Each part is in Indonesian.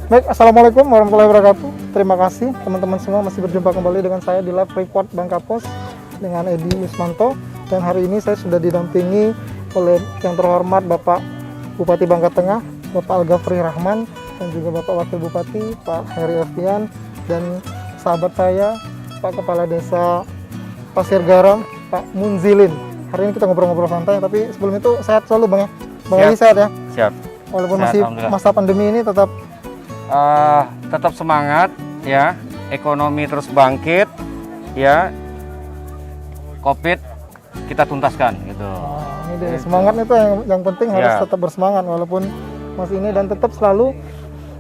Baik, Assalamualaikum warahmatullahi wabarakatuh. Terima kasih teman-teman semua masih berjumpa kembali dengan saya di live report Bangkapos dengan Edi Wismanto. Dan hari ini saya sudah didampingi oleh yang terhormat Bapak Bupati Bangka Tengah, Bapak Al-Ghafri Rahman, dan juga Bapak Wakil Bupati Pak Heri Alfian, dan sahabat saya Pak Kepala Desa Pasir Garam Pak Munzilin. Hari ini kita ngobrol-ngobrol santai, tapi sebelum itu sehat selalu Bang ya? Bang Eli sehat ya? Siap. Walaupun Sehat, masih masa pandemi ini tetap semangat ya, ekonomi terus bangkit ya, COVID kita tuntaskan gitu. ini deh, semangat itu yang penting harus Ya. tetap bersemangat walaupun masih ini, dan tetap selalu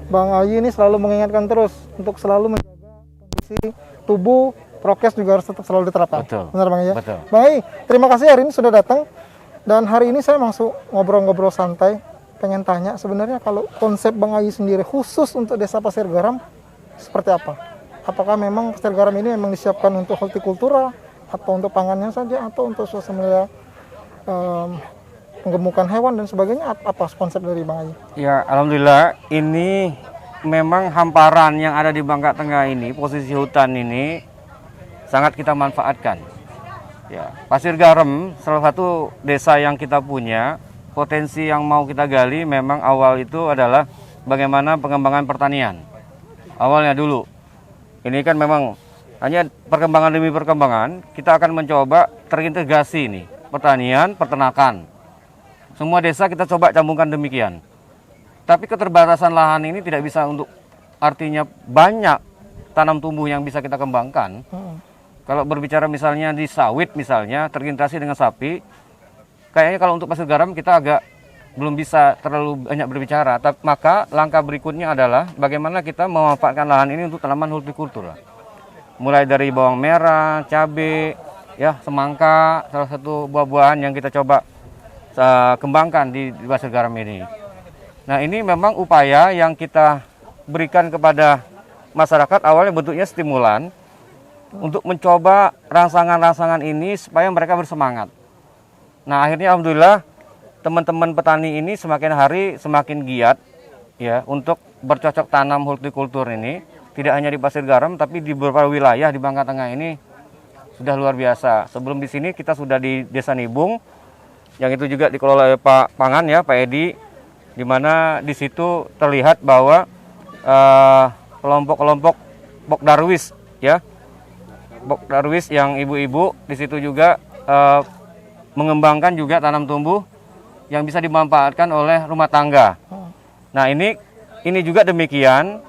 Bang Ayu ini selalu mengingatkan terus untuk selalu menjaga kondisi tubuh, prokes juga harus tetap selalu diterapkan. Betul. Benar Bang ya? Betul. Bang Ayu, terima kasih hari ini sudah datang, dan hari ini saya masuk ngobrol-ngobrol santai. Pengen tanya sebenarnya kalau konsep Bang Ayu sendiri khusus untuk Desa Pasir Garam seperti apa? Apakah memang Pasir Garam ini memang disiapkan untuk hortikultura atau untuk pangannya saja atau untuk suasana penggemukan hewan dan sebagainya? Apa konsep dari Bang Ayu? Ya, alhamdulillah ini memang hamparan yang ada di Bangka Tengah ini, posisi hutan ini sangat kita manfaatkan. Ya, Pasir Garam salah satu desa yang kita punya. Potensi yang mau kita gali memang awal itu adalah bagaimana pengembangan pertanian. Awalnya dulu. Ini kan memang hanya perkembangan demi perkembangan, kita akan mencoba terintegrasi ini, pertanian, peternakan. Semua desa kita coba campurkan demikian. Tapi keterbatasan lahan ini tidak bisa untuk artinya banyak tanam tumbuh yang bisa kita kembangkan. Kalau berbicara misalnya di sawit misalnya, terintegrasi dengan sapi, kayaknya kalau untuk Pasir Garam kita agak belum bisa terlalu banyak berbicara. Maka langkah berikutnya adalah bagaimana kita memanfaatkan lahan ini untuk tanaman hortikultura. Mulai dari bawang merah, cabai, ya semangka, salah satu buah-buahan yang kita coba kembangkan di Pasir Garam ini. Nah ini memang upaya yang kita berikan kepada masyarakat, awalnya bentuknya stimulan untuk mencoba rangsangan-rangsangan ini supaya mereka bersemangat. Nah akhirnya alhamdulillah teman-teman petani ini semakin hari semakin giat ya untuk bercocok tanam hortikultur ini, tidak hanya di Pasir Garam tapi di beberapa wilayah di Bangka Tengah ini sudah luar biasa. Sebelum di sini kita sudah di Desa Nibung yang itu juga dikelola oleh Pak Pangan ya, Pak Edi, di mana di situ terlihat bahwa kelompok-kelompok Bok Darwis ya, Bok Darwis yang ibu-ibu di situ juga mengembangkan juga tanam tumbuh yang bisa dimanfaatkan oleh rumah tangga. Nah ini juga demikian.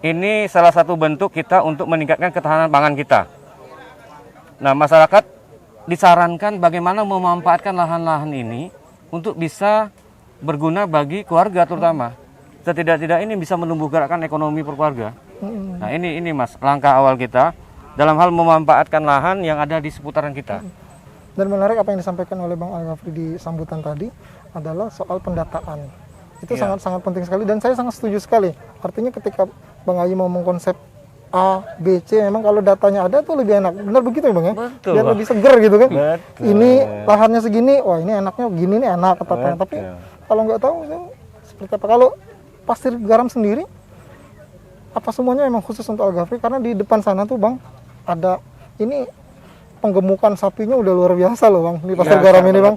Ini salah satu bentuk kita untuk meningkatkan ketahanan pangan kita. Nah masyarakat disarankan bagaimana memanfaatkan lahan-lahan ini untuk bisa berguna bagi keluarga terutama. Setidak-tidak ini bisa menumbuh gerakkan ekonomi perkeluarga. Nah ini Mas langkah awal kita dalam hal memanfaatkan lahan yang ada di seputaran kita. Dan menarik apa yang disampaikan oleh Bang Al-Ghafri di sambutan tadi adalah soal pendataan. Itu sangat-sangat penting sekali dan saya sangat setuju sekali. Artinya ketika Bang Ayu mau mengkonsep A, B, C, memang kalau datanya ada tuh lebih enak. Benar begitu ya Bang ya? Betul. Biar lebih seger gitu kan. Betul. Ini lahannya segini, wah ini enaknya gini nih enak katanya. Tapi kalau nggak tahu seperti apa. Kalau Pasir Garam sendiri, apa semuanya memang khusus untuk Al-Ghafri? Karena di depan sana tuh Bang, ada ini penggemukan sapinya udah luar biasa loh Bang di Pasir Garam ini Bang.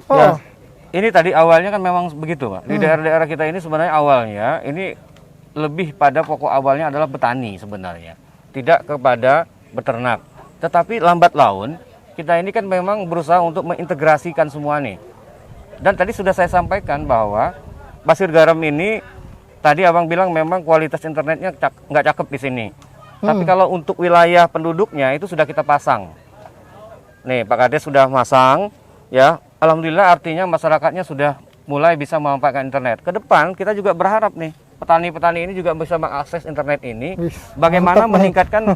Ya, ini tadi awalnya kan memang begitu Pak. Di daerah-daerah kita ini sebenarnya awalnya ini lebih pada pokok awalnya adalah petani sebenarnya. Tidak kepada beternak. Tetapi lambat laun kita ini kan memang berusaha untuk mengintegrasikan semua nih. Dan tadi sudah saya sampaikan bahwa Pasir Garam ini tadi Abang bilang memang kualitas internetnya nggak cakep di sini. Tapi kalau untuk wilayah penduduknya itu sudah kita pasang. Nih Pak Kades sudah masang ya. Alhamdulillah artinya masyarakatnya sudah mulai bisa memanfaatkan internet. Ke depan kita juga berharap nih petani-petani ini juga bisa mengakses internet ini. Bagaimana meningkatkan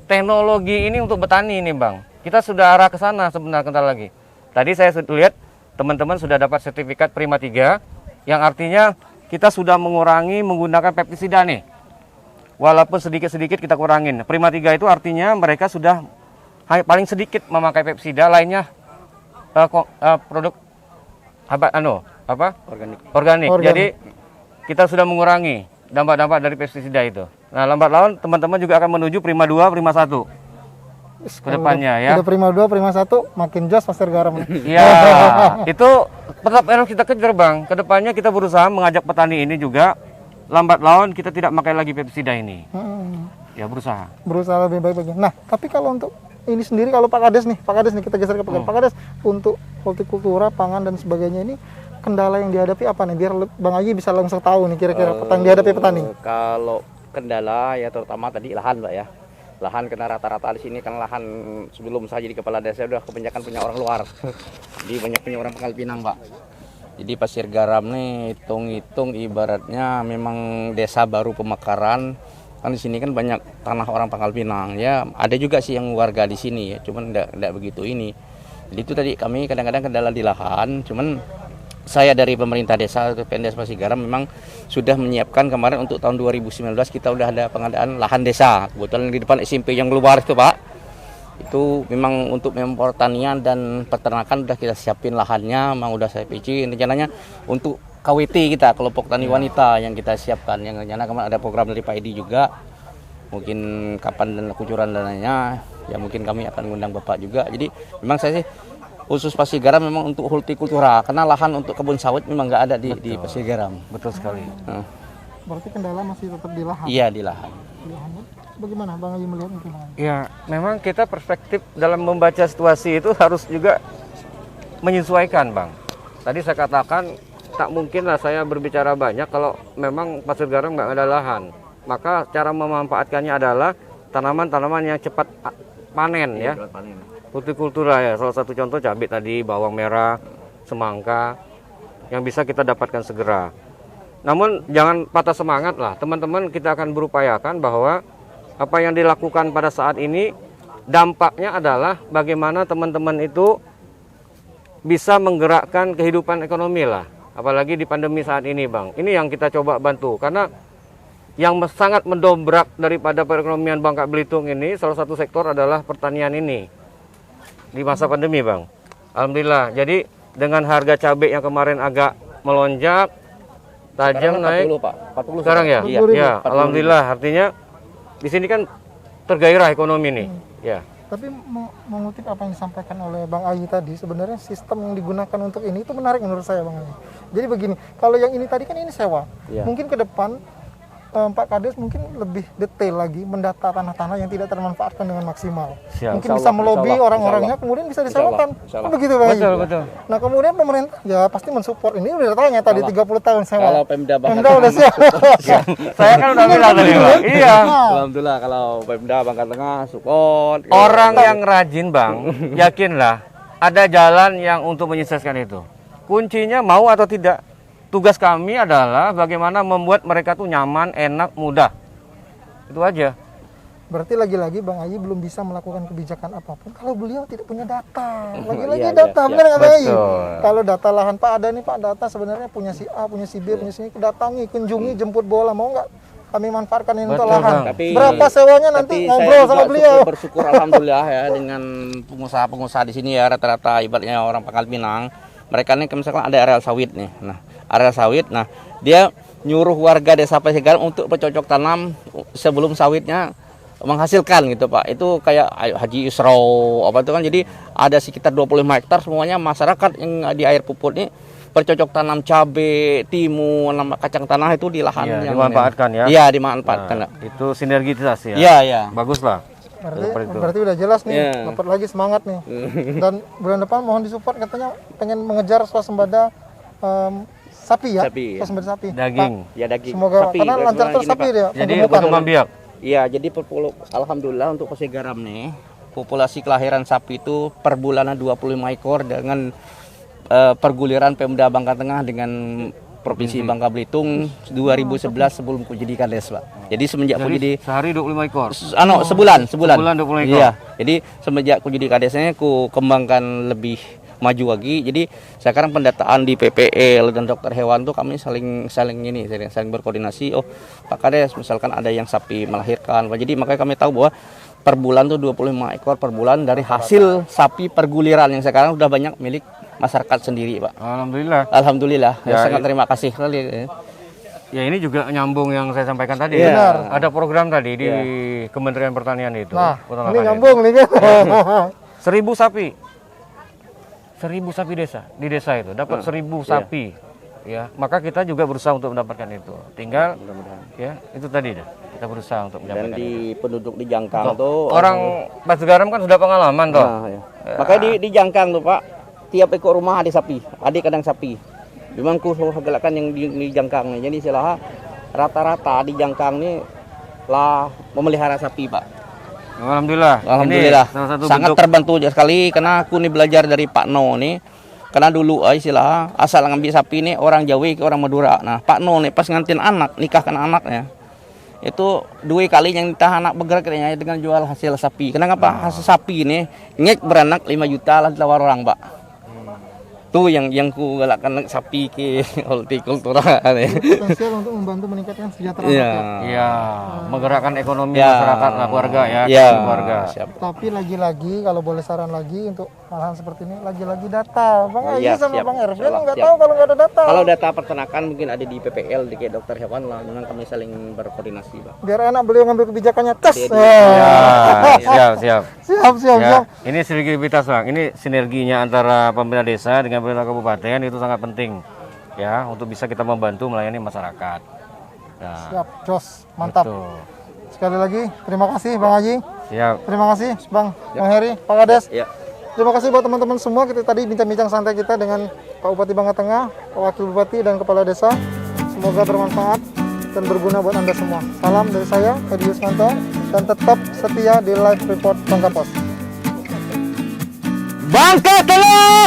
teknologi ini untuk petani ini Bang. Kita sudah arah ke sana sebenarnya bentar lagi. Tadi saya sudah lihat teman-teman sudah dapat sertifikat Prima 3 yang artinya kita sudah mengurangi menggunakan pestisida nih. Walaupun sedikit-sedikit kita kurangin. Prima 3 itu artinya mereka sudah paling sedikit memakai pestisida, lainnya produk organik. Jadi kita sudah mengurangi. dampak-dampak dari pestisida itu. Nah, lambat laun teman-teman juga akan menuju Prima 2, Prima 1 ke depannya ya. Udah Prima 2, Prima 1, makin jos pasir garam. Iya, itu tetap harus kita kejar Bang. Ke depannya kita berusaha mengajak petani ini juga lambat laun kita tidak pakai lagi pestisida ini. Ya berusaha. Berusaha lebih baik bagi. Nah, tapi kalau untuk ini sendiri, kalau Pak Kades nih kita geser ke Pak Kades, untuk hortikultura, pangan dan sebagainya ini kendala yang dihadapi apa nih? Biar Bang Aji bisa langsung tahu nih kira-kira petani dihadapi petani. Kalau kendala ya terutama tadi lahan Pak ya. Lahan karena rata-rata di sini kan lahan sebelum saya jadi kepala desa udah kebanyakan punya orang luar. Jadi banyak punya orang Pangkal Pinang Pak. Jadi pasir garam nih hitung-hitung ibaratnya memang desa baru pemekaran. Kan di sini kan banyak tanah orang Pangkal Pinang ya. Ada juga sih yang warga di sini ya, cuman enggak begitu ini. Jadi itu tadi kami kadang-kadang kendala di lahan, cuman saya dari pemerintah desa PNDS Pasir Garam memang sudah menyiapkan kemarin untuk tahun 2019 kita udah ada pengadaan lahan desa. Kebetulan di depan SMP yang luar itu Pak. Itu memang untuk pertanian dan peternakan udah kita siapin lahannya, memang udah saya PC. Rencananya untuk KWT kita, kelompok tani wanita yang kita siapkan. Yang rencana kemarin ada program dari Pak Edi juga. Mungkin kapan dan kucuran dananya, ya mungkin kami akan mengundang Bapak juga. Jadi memang saya sih khusus Pasir Garam memang untuk hortikultura, karena lahan untuk kebun sawit memang nggak ada di Pasir Garam. Betul sekali. Berarti kendala masih tetap di lahan. Iya di lahan. Bagaimana Bang Aji melihat itu Bang Aji? Ya, memang kita perspektif dalam membaca situasi itu harus juga menyesuaikan Bang. Tadi saya katakan tak mungkin lah saya berbicara banyak kalau memang Pasir Garam nggak ada lahan. Maka cara memanfaatkannya adalah tanaman-tanaman yang cepat panen ya. Hortikultura ya, salah satu contoh cabai tadi, bawang merah, semangka yang bisa kita dapatkan segera. Namun jangan patah semangat lah, teman-teman, kita akan berupayakan bahwa apa yang dilakukan pada saat ini dampaknya adalah bagaimana teman-teman itu bisa menggerakkan kehidupan ekonomi lah. Apalagi di pandemi saat ini Bang. Ini yang kita coba bantu karena yang sangat mendobrak daripada perekonomian Bangka Belitung ini salah satu sektor adalah pertanian ini. Di masa pandemi Bang, alhamdulillah. Jadi dengan harga cabai yang kemarin agak melonjak tajam naik 40, Pak. 40 sekarang ya, iya, ya, alhamdulillah. Artinya di sini kan tergairah ekonomi nih, ya. Tapi mengutip apa yang disampaikan oleh Bang Aji tadi, sebenarnya sistem yang digunakan untuk ini itu menarik menurut saya Bang Aji. Jadi begini, kalau yang ini tadi kan ini sewa, mungkin ke depan Pak Kades mungkin lebih detail lagi mendata tanah-tanah yang tidak termanfaatkan dengan maksimal. Mungkin bisa melobi orang-orangnya, kemudian bisa disewakan. Kan begitu Bang Aji? Betul. Nah kemudian pemerintah ya pasti mensupport ini. Udah tanya tadi 30 tahun sewa. Kalau Pemda udah siap. Saya kan udah bilang tadi Bang. Iya. Alhamdulillah kalau Pemda Bangka Tengah support. Orang yang rajin Bang, yakinlah ada jalan yang untuk menyukseskan itu. Kuncinya mau atau tidak. Tugas kami adalah bagaimana membuat mereka tuh nyaman, enak, mudah. Itu aja. Berarti lagi-lagi Bang Aji belum bisa melakukan kebijakan apapun kalau beliau tidak punya data. Lagi-lagi Iya, data, iya, benar nggak Bang Aji? betul. Kalau data lahan Pak ada nih Pak, data sebenarnya punya si A, punya si B, punya si ini, datangi, kunjungi, jemput bola, mau nggak kami manfaatkan ini untuk Betul, lahan? Bang. Berapa sewanya nanti ngobrol sama beliau. Bersyukur alhamdulillah ya dengan pengusaha-pengusaha di sini ya rata-rata ibaratnya orang Pangkal Pinang. Mereka nih misalkan ada areal sawit nih. Nah, areal sawit, nah dia nyuruh warga desa Pasir Garam untuk bercocok tanam sebelum sawitnya menghasilkan gitu Pak. Itu kayak Haji Isro apa itu kan, jadi ada sekitar 25 hektar semuanya masyarakat yang di air puput ini bercocok tanam cabai, timun, kacang tanah itu di lahan Ya, yang dimanfaatkan ya. Iya, dimanfaatkan. Nah, itu sinergitas ya. Iya. Bagus lah. Berarti udah jelas nih, dapat lagi semangat nih. Dan bulan depan mohon disupport, katanya pengen mengejar swasembada sapi ya, Sapi, ya. swasembada sapi. Daging. Ya daging. Semoga Sapi, karena lancar terus gini, sapi Pak. dia. Jadi pemgemukan. berkembang biak. Iya, jadi alhamdulillah untuk Pasir Garam nih, populasi kelahiran sapi itu per bulan 25 ekor dengan perguliran Pemda Bangka Tengah dengan Provinsi Bangka Belitung 2011 sebelum ku jadi kades Pak. Jadi semenjak ku jadi Sehari 25 ekor. sebulan. Sebulan 25 ekor. Iya. Jadi semenjak ku jadi kadesnya ku kembangkan lebih maju lagi. Jadi sekarang pendataan di PPL dan dokter hewan tuh kami saling berkoordinasi. Oh, Pak Kades misalkan ada yang sapi melahirkan. Jadi makanya kami tahu bahwa per bulan tuh 25 ekor per bulan dari hasil sapi perguliran yang sekarang sudah banyak milik masyarakat sendiri, Pak. Alhamdulillah. Alhamdulillah. Ya, Sangat terima kasih sekali. Ya ini juga nyambung yang saya sampaikan tadi. Iya. Benar. Ada program tadi di Kementerian Pertanian itu. Nah, peternakan ini itu. nyambung nih kan. 1000 sapi. 1000 sapi di desa itu dapat 1000 sapi. Ya, maka kita juga berusaha untuk mendapatkan itu. Tinggal ya, itu tadi dah. Kita berusaha untuk Dan mendapatkan itu. di penduduk di Jangkang tuh Orang Pasir Garam kan sudah pengalaman toh. Nah, ya. Makanya di Jangkang tuh Pak, tiap ekor rumah ada sapi, ada kandang sapi. Memang khusus gelakan yang di Jangkang nih. Jadi silah rata-rata di Jangkang nih lah memelihara sapi Pak. Alhamdulillah. Alhamdulillah. Ini salah satu Sangat bentuk terbantu sekali karena aku nih belajar dari Pak No nih. Karena dulu istilah asal ngambil sapi nih orang Jawa ke orang Madura. Nah Pak No nih pas ngantin anak, nikahkan anaknya. Itu 2 kali yang ditah anak bergerak katanya dengan jual hasil sapi. Kenapa? Hasil sapi ini ngek beranak 5 juta lah ditawar orang Pak. Tuh yang ku galakkan sapi ke hortikultura. Potensial untuk membantu meningkatkan kesejahteraan Iya. rakyat. Iya, menggerakkan ekonomi Ya. masyarakat lah, keluarga ya, Iya. keluarga. Siap. Tapi lagi-lagi kalau boleh saran lagi untuk lahan seperti ini, lagi-lagi data. Bang Aji Iya, sama siap. Bang Ervin Insyaallah, nggak siap. tahu kalau nggak ada data. Kalau data peternakan mungkin ada di PPL di kayak dokter hewan lah. Memang kami saling berkoordinasi Pak. Biar enak beliau ngambil kebijakannya tes. Jadi- Ya, Ya. siap. Siap. Ya, ini sinergitas Bang. Ini sinerginya antara pemerintah desa dengan pemerintah kabupaten itu sangat penting. Ya, untuk bisa kita membantu melayani masyarakat. Nah, Siap, jos, mantap. betul. Sekali lagi terima kasih Bang Haji. Siap. Terima kasih Bang Heri, Pak Kades. Ya. Terima kasih buat teman-teman semua. Kita tadi bincang-bincang santai kita dengan Pak Bupati Bangka Tengah, Pak Wakil Bupati dan Kepala Desa. Semoga bermanfaat dan berguna buat Anda semua. Salam dari saya, Edi Yusmanto, dan tetap setia di Live Report Bangka Pos. Bangka Tengah!